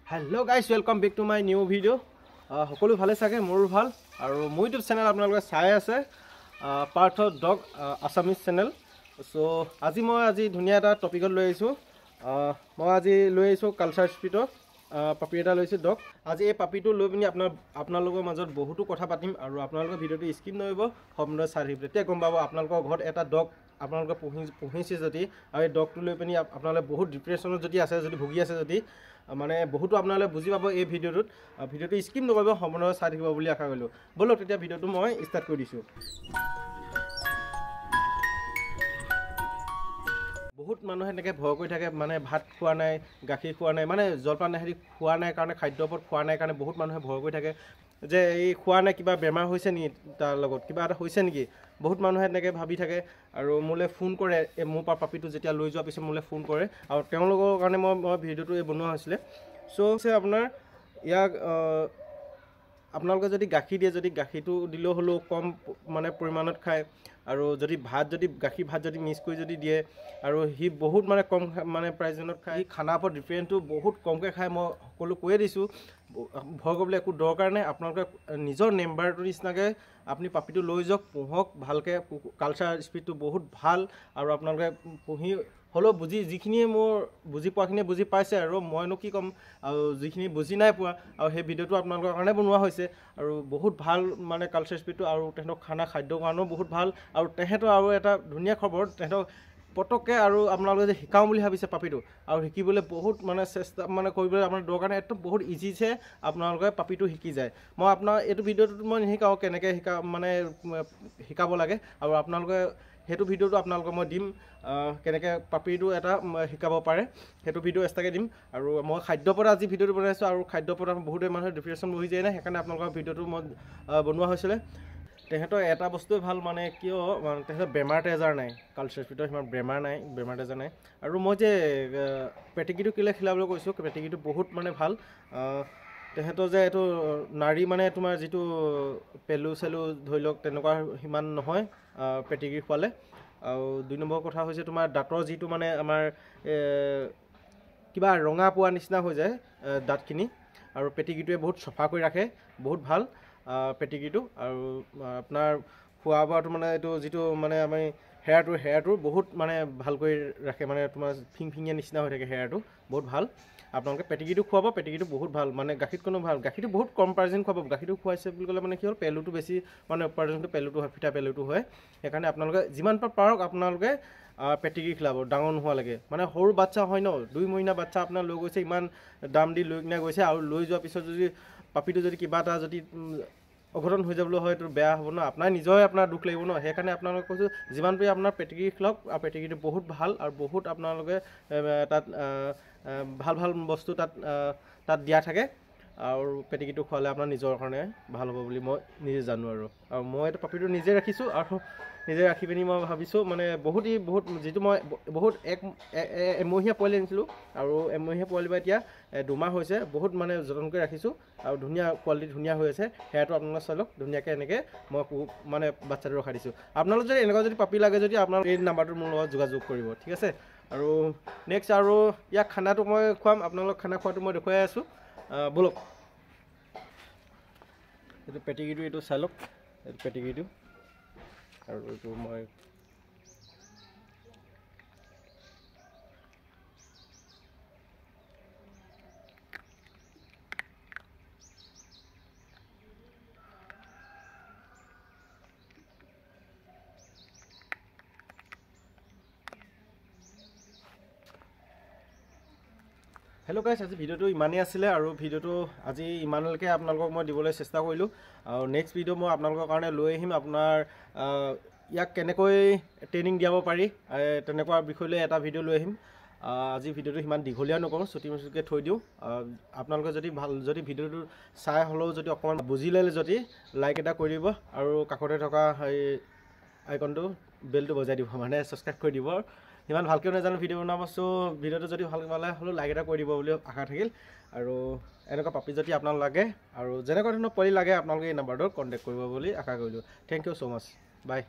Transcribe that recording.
Hello guys, welcome back to my new video. সকলো ভালে থাকে মোৰ ভাল আৰু মোৰ ইউটিউব চেনেল আপোনালোকে চাই আছে Partha dog Assamese channel. So আজি ধুনীয়া এটা টপিকত লৈ আহিছো। মই আজি লৈ আহিছো কালচাৰ স্পিডৰ পাপি এটা লৈছো ডগ। আজি এই পাপিটো লৈ পিনি আপোনালোকৰ মাজত বহুতো কথা পাতিম আৰু আপোনালোকৰ ভিডিঅ'টো স্কিপ নকৰিব, সম্পূৰ্ণ চাই থাকিব। তেতিয়া গম পাব আপোনালোকৰ ঘৰত এটা ডগ আপোনালোকে পুহিছে যদি আৰু এই ডগটো লৈ পিনি আপোনালোকে বহুত ডিপ্ৰেশ্যনত যদি আছে, যদি ভুগি আছে, যদি মানে বহুতো আপোনালোকে বুজি পাব এই ভিডিঅ'টো স্কিপ নকৰিব, সম্পূৰ্ণ চাই থাকিব বুলি আশা কৰিলোঁ। ব'লক তেতিয়া ভিডিঅ'টো মই ষ্টাৰ্ট কৰি দিছোঁ। বহুত মানুহে এনেকৈ ভয় কৰি থাকে, মানে ভাত খোৱা নাই, গাখীৰ খোৱা নাই, মানে জলপান হেৰি খোৱা নাই কাৰণে, খাদ্যৰ ওপৰত খোৱা নাই কাৰণে বহুত মানুহে ভয় কৰি থাকে যে এই খোৱা নাই, কিবা বেমাৰ হৈছে নেকি, তাৰ লগত কিবা এটা হৈছে নেকি। বহুত মানুহে এনেকৈ ভাবি থাকে আৰু মোলৈ ফোন কৰে। মোৰ পৰা পাপিটো যেতিয়া লৈ যোৱাৰ পিছত মোলৈ ফোন কৰে আৰু তেওঁলোকৰ কাৰণে মই ভিডিঅ'টো বনোৱা হৈছিলে। চ' আপোনাৰ ইয়াক আপোনালোকে যদি গাখীৰ দিয়ে, যদি গাখীৰটো দিলেও হ'লেও কম মানে পৰিমাণত খায় আৰু যদি গাখীৰ ভাত যদি মিক্স কৰি যদি দিয়ে আৰু সি বহুত মানে কম মানে প্ৰাইজনত খায়, খানাৰ ওপৰত ডিপেণ্ডটো বহুত কমকৈ খায়। মই সকলো কৈয়ে দিছোঁ, ভয় কৰিবলৈ একো দৰকাৰ নাই। আপোনালোকে নিজৰ মেম্বাৰটোৰ নিচিনাকৈ আপুনি পাপিটো লৈ যাওক, পোহক ভালকৈ। কালচাৰ স্পিডটো বহুত ভাল আৰু আপোনালোকে পুহি হ'লেও যিখিনিয়ে মোৰ বুজি পোৱাখিনিয়ে বুজি পাইছে আৰু মইনো কি ক'ম, আৰু যিখিনি বুজি নাই পোৱা আৰু সেই ভিডিঅ'টো আপোনালোকৰ কাৰণে বনোৱা হৈছে আৰু বহুত ভাল মানে কালচাৰ স্পিডটো আৰু তেহেঁতক খাদ্যৰ কাৰণেও বহুত ভাল। আৰু তেহেঁতৰ আৰু এটা ধুনীয়া খবৰ, তেহেঁতক পটককৈ আৰু আপোনালোকে যে শিকাওঁ বুলি ভাবিছে পাপিটো, আৰু শিকিবলৈ বহুত মানে চেষ্টা মানে কৰিবলৈ আপোনাৰ দৰকাৰ নাই, একদম বহুত ইজিছে আপোনালোকে পাপিটো শিকি যায়। মই আপোনাৰ এইটো ভিডিঅ'টোত মই নিশিকাওঁ কেনেকৈ শিকাব লাগে, আৰু আপোনালোকে সেইটো ভিডিঅ'টো আপোনালোকক মই দিম কেনেকৈ পাপিটো এটা শিকাব পাৰে, সেইটো ভিডিঅ' এক্সট্ৰাকৈ দিম। আৰু মই খাদ্যৰ ওপৰত আজি ভিডিঅ'টো বনাইছোঁ আৰু খাদ্যৰ ওপৰত বহুতে মানুহে ডিপ্ৰেশ্যন বহি যায় নাই, সেইকাৰণে আপোনালোকৰ ভিডিঅ'টো মই বনোৱা হৈছিলে। তেহেঁতৰ এটা বস্তুৱে ভাল, মানে কিয় তেহেঁতৰ বেমাৰ তেজাৰ নাই, কালচাৰ স্পিডৰ সিমান বেমাৰ তেজাৰ নাই। আৰু মই যে পেটিকিটো কেলৈ খিলাবলৈ কৈছোঁ, পেটিকিটো বহুত মানে ভাল। তেহেঁতৰ যে এইটো নাৰী মানে তোমাৰ যিটো পেলু চেলু ধৰি লওক তেনেকুৱা সিমান নহয় পেটিকি খোৱালে। আৰু 2 নম্বৰ কথা হৈছে তোমাৰ দাঁতৰ যিটো মানে আমাৰ কিবা ৰঙা পোৱা নিচিনা হৈ যায় দাঁতখিনি, আৰু পেটিকিটোৱে বহুত চফা কৰি ৰাখে, বহুত ভাল পেটিকিটো। আৰু আপোনাৰ খোৱা বোৱাটো মানে এইটো যিটো মানে আমি হেয়াৰটো বহুত মানে ভাল কৰি ৰাখে, মানে তোমাৰ ফিংফিঙীয়া নিচিনা হৈ থাকে হেয়াৰটো, বহুত ভাল। আপোনালোকে পেটিকিটো খুৱাব, পেটিকিটো বহুত ভাল, মানে গাখীৰতকৈও ভাল। গাখীৰটো বহুত কম পাৰ্চেণ্ট খুৱাব, গাখীৰটো খুৱাইছে বুলি ক'লে মানে কি হ'ল পেলুটো বেছি মানে উপাৰ্জনটো পেলুটো হয়, ফিটা পেলুটো হয়। সেইকাৰণে আপোনালোকে যিমান পাৰক আপোনালোকে পেটিকি খিলাব ডাঙৰ নোহোৱালৈকে। মানে সৰু বাচ্ছা হয় ন, 2 মহীনা বাচ্ছা আপোনাৰ লৈ গৈছে, ইমান দাম দি লৈ কিনে গৈছে, আৰু লৈ যোৱাৰ পিছত যদি পাপিটো যদি কিবা এটা যদি অঘটন হৈ যাবলৈ হয়, এইটো বেয়া হ'ব ন, আপোনাৰ দুখ লাগিব ন। সেইকাৰণে আপোনালোকে কৈছোঁ যিমান পাৰি আপোনাৰ পেটিকি খিলাওক, আৰু পেটিকিটো বহুত ভাল আৰু বহুত আপোনালোকে তাত ভাল বস্তু তাত দিয়া থাকে। আৰু পেটিকিটো খোৱালে আপোনাৰ নিজৰ কাৰণে ভাল হ'ব বুলি মই নিজে জানো। আৰু মই এইটো পাপিটো নিজে ৰাখিছোঁ আৰু নিজে ৰাখি পিনি মই ভাবিছোঁ মানে বহুত যিটো মই বহুত এমহীয়া পোৱালি আনিছিলোঁ, আৰু এমহীয়া পোৱালি বা এতিয়া 2 মাহ হৈছে, বহুত মানে যতন কৰি ৰাখিছোঁ আৰু ধুনীয়া কোৱালিটি ধুনীয়া হৈ আছে। সেয়াটো আপোনালোকে চাই লওক, ধুনীয়াকৈ এনেকৈ মই মানে বাচ্ছাটো ৰখাই দিছোঁ। আপোনালোক যদি এনেকুৱা যদি পাপি লাগে যদি আপোনালোক এই নাম্বাৰটোৰ মোৰ লগত যোগাযোগ কৰিব, ঠিক আছে। আৰু নেক্সট আৰু ইয়াক খানাটো মই খুৱাম, আপোনালোক খানা খোৱাটো মই দেখুৱাই আছোঁ। ব'লক এইটো পেটিকিটো এইটো চাই লওক, এইটো পেটিকিটো। আৰু এইটো মই হেল্ল' গাইছ, আজি ভিডিঅ'টো ইমানেই আছিলে, আৰু ভিডিঅ'টো আজি ইমানলৈকে আপোনালোকক মই দিবলৈ চেষ্টা কৰিলোঁ। আৰু নেক্সট ভিডিঅ' মই আপোনালোকৰ কাৰণে লৈ আহিম, আপোনাৰ ইয়াক কেনেকৈ ট্ৰেইনিং দিয়াব পাৰি তেনেকুৱা বিষয় লৈ এটা ভিডিঅ' লৈ আহিম। আজি ভিডিঅ'টো সিমান দীঘলীয়া নকৰোঁ, চুটিকৈ থৈ দিওঁ। আপোনালোকে যদি ভিডিঅ'টো চাই হ'লেও যদি অকণমান বুজিলে যদি লাইক এটা কৰি দিব, আৰু কাষতে থকা সেই আইকনটো বেলটো বজাই দিব, মানে ছাবস্ক্ৰাইব কৰি দিব। সিমান ভালকৈ নাজানো ভিডিঅ' বনাব, চ' ভিডিঅ'টো যদি ভাল পালে হ'লেও লাইক এটা কৰি দিব বুলি আশা থাকিল। আৰু এনেকুৱা পাপি যদি আপোনাক লাগে আৰু যেনেকুৱা ধৰণৰ পোৱালি লাগে আপোনালোকে এই নাম্বাৰটোত কণ্টেক্ট কৰিব বুলি আশা কৰিলোঁ। Thank you so' much, by.